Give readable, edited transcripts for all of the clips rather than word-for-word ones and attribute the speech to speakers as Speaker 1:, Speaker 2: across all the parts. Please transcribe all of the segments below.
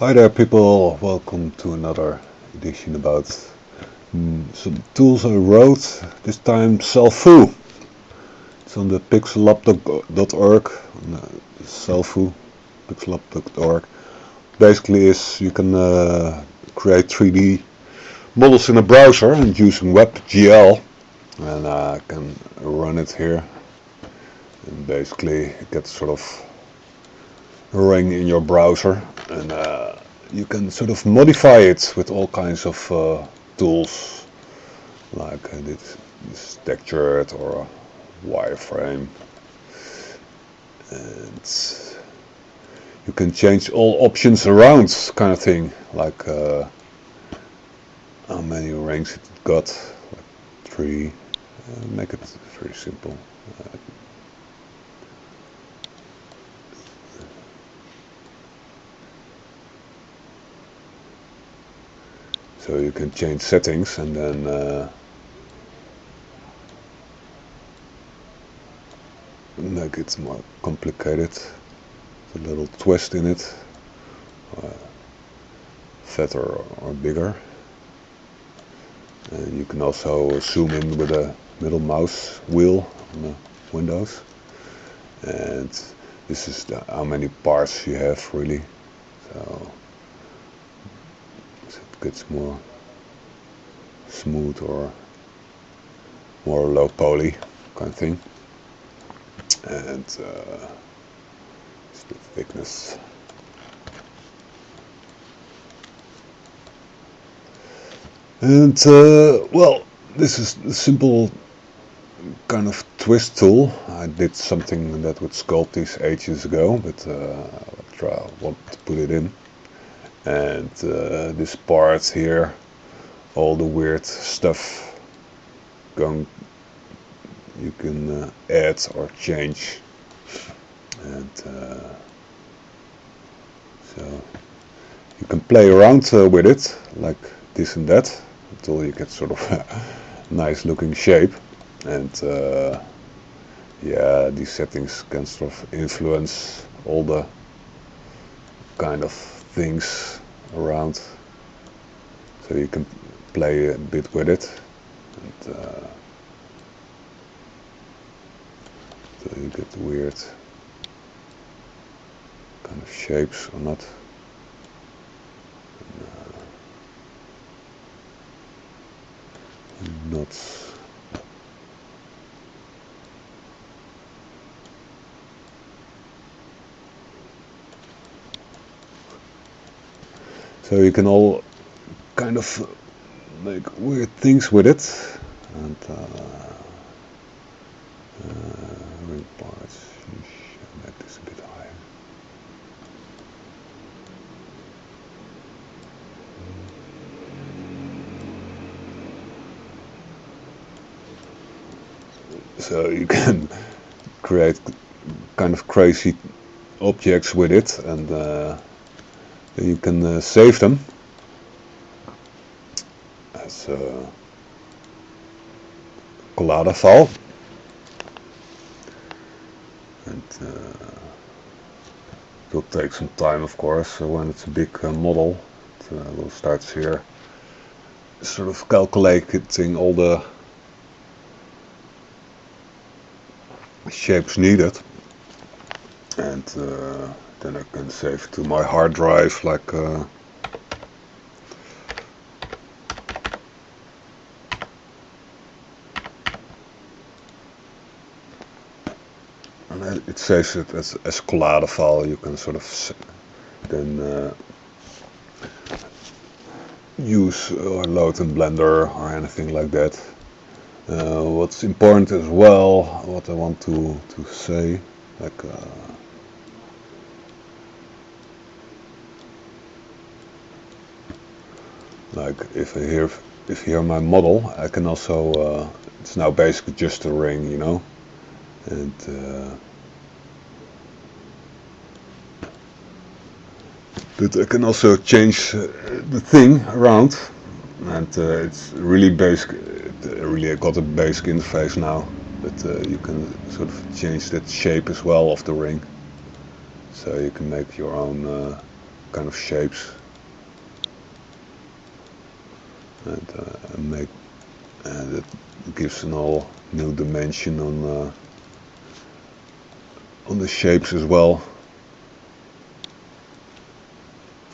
Speaker 1: Hi there people, welcome to another edition about some tools I wrote, this time Celfuuu. It's on the pixelup.org, Celfuuu, pixelup.org. Basically is you can create 3D models in a browser and using webGL, and I can run it here, and basically it gets sort of ring in your browser, and you can sort of modify it with all kinds of tools, like this textured or a wireframe, and you can change all options around, kind of thing, like how many rings it got, like 3, make it very simple. So you can change settings and then make it more complicated, a little twist in it, fatter or bigger. And you can also zoom in with a middle mouse wheel on the Windows, and this is how many parts you have really, so it gets more smooth or more low poly kind of thing, and it's the thickness. And well, this is a simple kind of twist tool. I did something that with Sculpting ages ago, but I want to put it in. And this part here, all the weird stuff you can add or change, and so you can play around with it like this and that until you get sort of a nice looking shape. And yeah, these settings can sort of influence all the kind of things around, so you can play a bit with it, and so you get weird kind of shapes or not. Knots. So you can all kind of make weird things with it, and ring parts. Make this a bit higher. So you can create kind of crazy objects with it, and then you can save them as a collada file, and it will take some time, of course. So when it's a big model, it will start here, sort of calculating all the shapes needed, and then I can save to my hard drive, like and it saves it as collada file. You can sort of then use or load in Blender or anything like that. What's important as well, what I want to say, like if here my model, I can also it's now basically just a ring, you know, and but I can also change the thing around, and it's really basic. Really got a basic interface now, but you can sort of change that shape as well of the ring, so you can make your own kind of shapes, and make it gives an all new dimension on the shapes as well,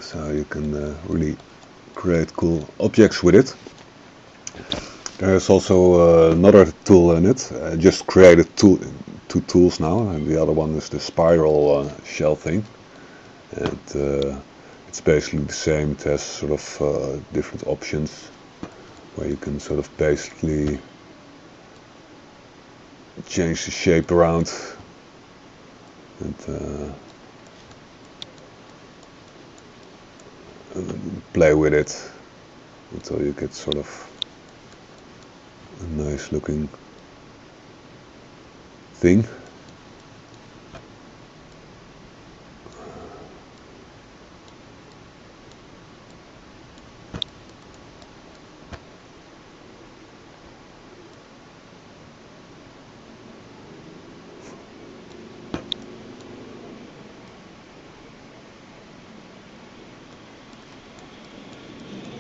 Speaker 1: so you can really create cool objects with it. There's also another tool in it. I just created two tools now, and the other one is the spiral shell thing, and it's basically the same. It has sort of different options where you can sort of basically change the shape around and play with it until you get sort of a nice looking thing.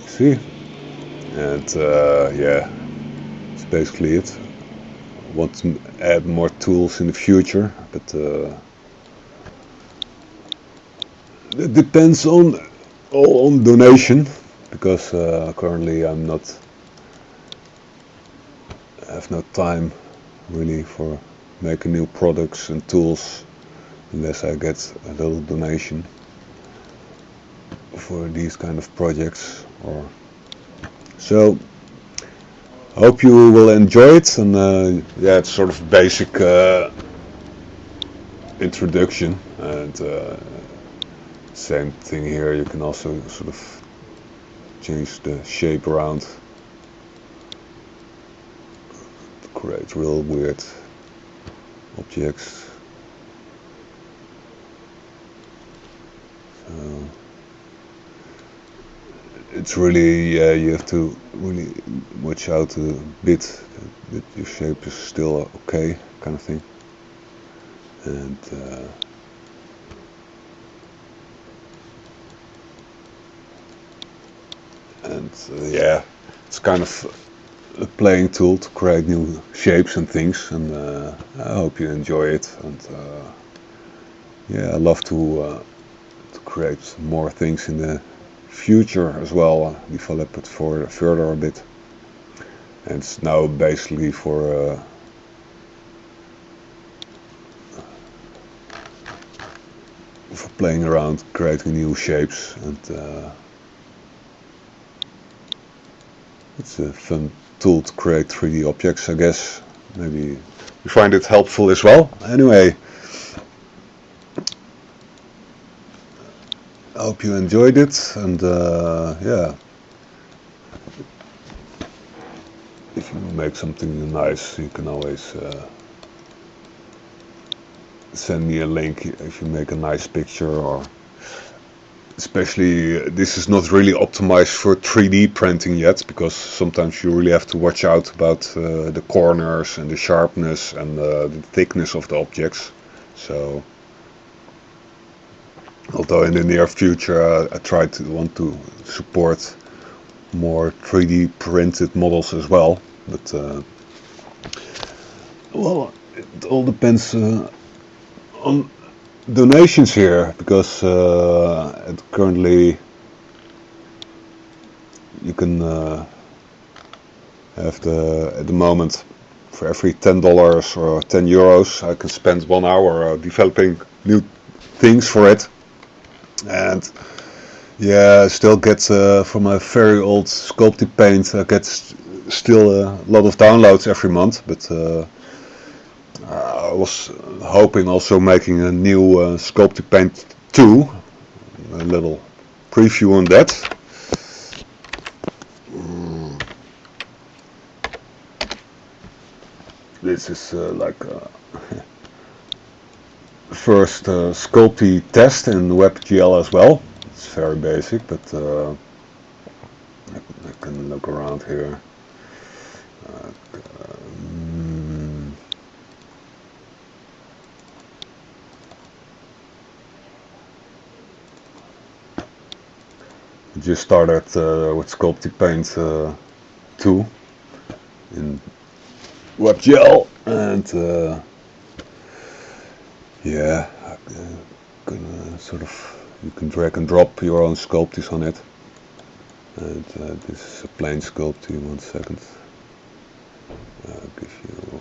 Speaker 1: See? And yeah, that's basically it. I want to add more tools in the future, but it depends on donation, because currently I have no time really for making new products and tools unless I get a little donation for these kind of projects. So hope you will enjoy it, and yeah, it's sort of basic introduction, and same thing here. You can also sort of change the shape around to create real weird objects. So it's really, yeah, you have to really watch out a bit that your shape is still okay, kind of thing. And yeah, it's kind of a playing tool to create new shapes and things, and I hope you enjoy it. And yeah, I love to create more things in the future as well, develop it further a bit. And it's now basically for playing around, creating new shapes, and it's a fun tool to create 3D objects, I guess. Maybe you find it helpful as well. Anyway, I hope you enjoyed it, and yeah, if you make something nice, you can always send me a link if you make a nice picture, or especially this is not really optimized for 3D printing yet, because sometimes you really have to watch out about the corners and the sharpness and the thickness of the objects. So although in the near future I want to support more 3D printed models as well, but well, it all depends on donations here, because currently you can have at the moment, for every $10 or €10 I can spend 1 hour developing new things for it. And yeah, I still get from a very old Sculptiepaint, I get still a lot of downloads every month, but I was hoping also making a new Sculptiepaint 2, a little preview on that. This is like first Sculptie test in webGL as well. It's very basic, but I can look around here. just started with Sculptiepaint 2 in webGL, and yeah, sort of, you can drag and drop your own sculpties on it. And this is a plain sculptie. 1 second. I'll give you.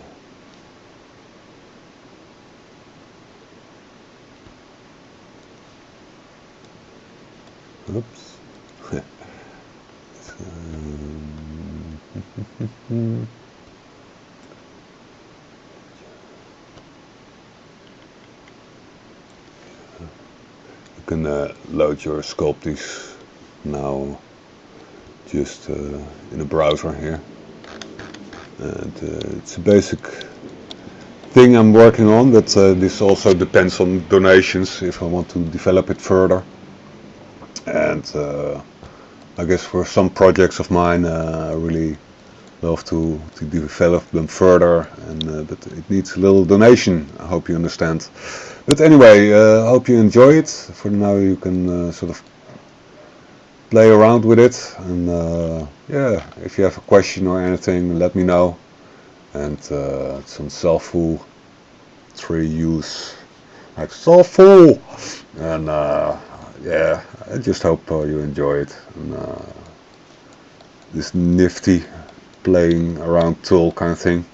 Speaker 1: Oops. You can load your sculpties now just in a browser here, and it's a basic thing I'm working on, but this also depends on donations if I want to develop it further. And I guess for some projects of mine I really love to develop them further, and but it needs a little donation, I hope you understand. But anyway, I hope you enjoy it. For now you can sort of play around with it, and yeah, if you have a question or anything, let me know. And it's on Celfuuu 3 use, like Celfuuu, and yeah, I just hope you enjoy it. And this nifty playing around tool kind of thing.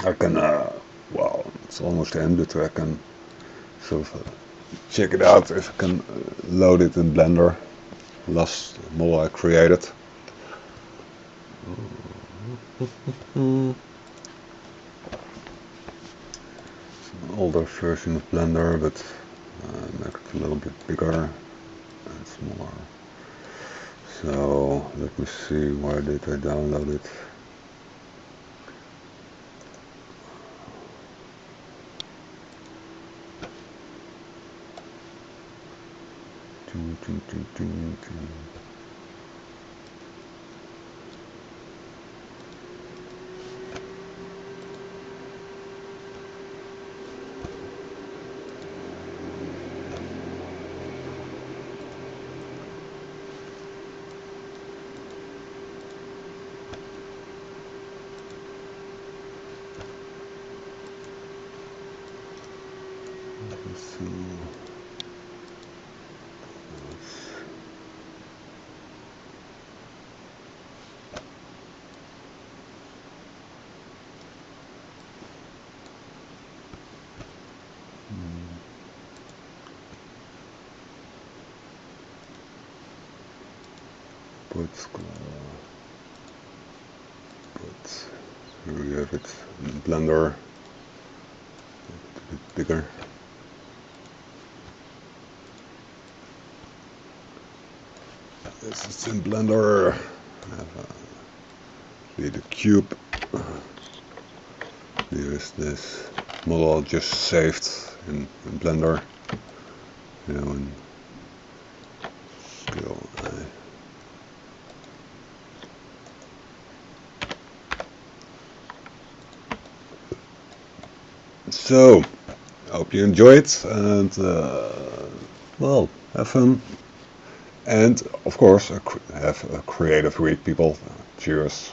Speaker 1: I can, well, it's almost ended. I can sort of check it out if I can load it in Blender. Last model I created. It's an older version of Blender, but make it a little bit bigger and smaller. So let me see, where did I download it? But here we have it in Blender, a bit bigger. This is in Blender. I have the cube. Here's this model just saved in Blender. You know, in skill. So, I hope you enjoy it, and well, have fun. And of course, have a creative week, people. Cheers.